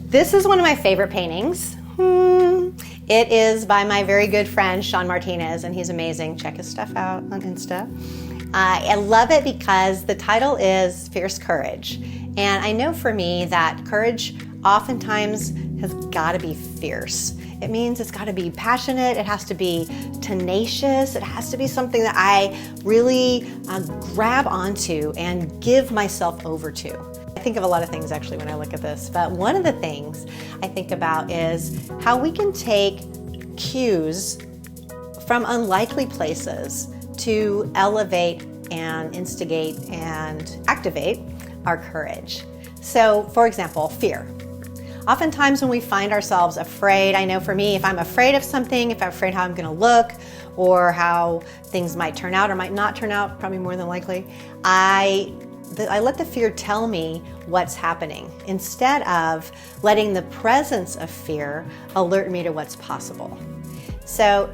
This is one of my favorite paintings. It is by my very good friend, Sean Martinez, and he's amazing. Check his stuff out on Insta. I love it because the title is Fierce Courage. And I know for me that courage oftentimes has got to be fierce. It means it's got to be passionate, it has to be tenacious, it has to be something that I really grab onto and give myself over to. I think of a lot of things actually when I look at this, but one of the things I think about is how we can take cues from unlikely places to elevate and instigate and activate our courage. So, for example, fear. Oftentimes when we find ourselves afraid, I know for me, if I'm afraid of something, if I'm afraid how I'm gonna look or how things might turn out or might not turn out, probably more than likely, I let the fear tell me what's happening instead of letting the presence of fear alert me to what's possible. So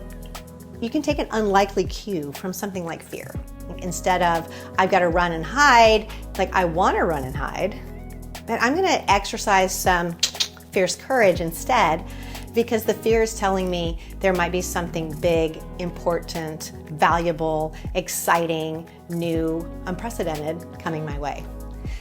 you can take an unlikely cue from something like fear. Instead of, I've got to run and hide, like I want to run and hide, and I'm going to exercise some fierce courage instead, because the fear is telling me there might be something big, important, valuable, exciting, new, unprecedented coming my way.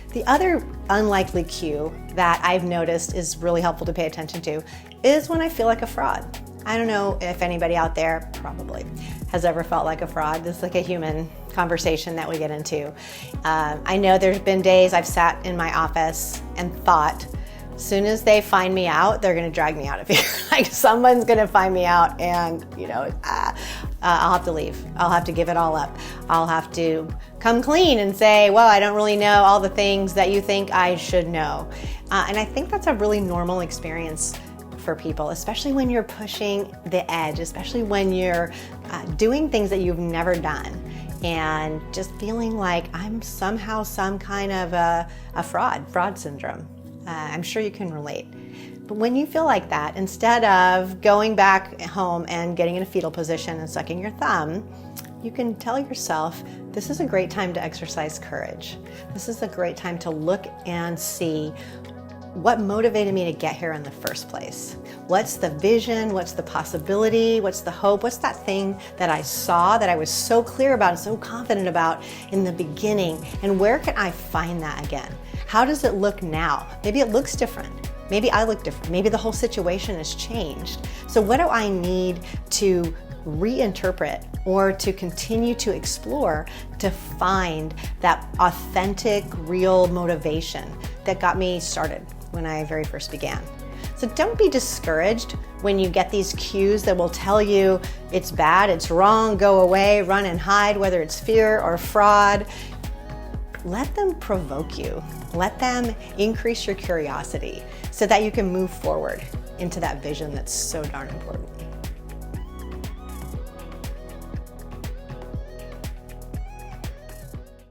The other unlikely cue that I've noticed is really helpful to pay attention to is when I feel like a fraud. I don't know if anybody out there probably has ever felt like a fraud. This is like a human conversation that we get into. I know there's been days I've sat in my office and thought, as soon as they find me out, they're gonna drag me out of here. Like someone's gonna find me out and I'll have to leave. I'll have to give it all up. I'll have to come clean and say, well, I don't really know all the things that you think I should know. And I think that's a really normal experience for people, especially when you're pushing the edge, especially when you're doing things that you've never done and just feeling like I'm somehow some kind of a fraud syndrome. I'm sure you can relate. But when you feel like that, instead of going back home and getting in a fetal position and sucking your thumb, you can tell yourself, this is a great time to exercise courage. This is a great time to look and see what motivated me to get here in the first place. What's the vision? What's the possibility? What's the hope? What's that thing that I saw that I was so clear about and so confident about in the beginning? And where can I find that again? How does it look now? Maybe it looks different. Maybe I look different. Maybe the whole situation has changed. So what do I need to reinterpret or to continue to explore to find that authentic, real motivation that got me started when I very first began? So don't be discouraged when you get these cues that will tell you it's bad, it's wrong, go away, run and hide, whether it's fear or fraud. Let them provoke you. Let them increase your curiosity so that you can move forward into that vision that's so darn important.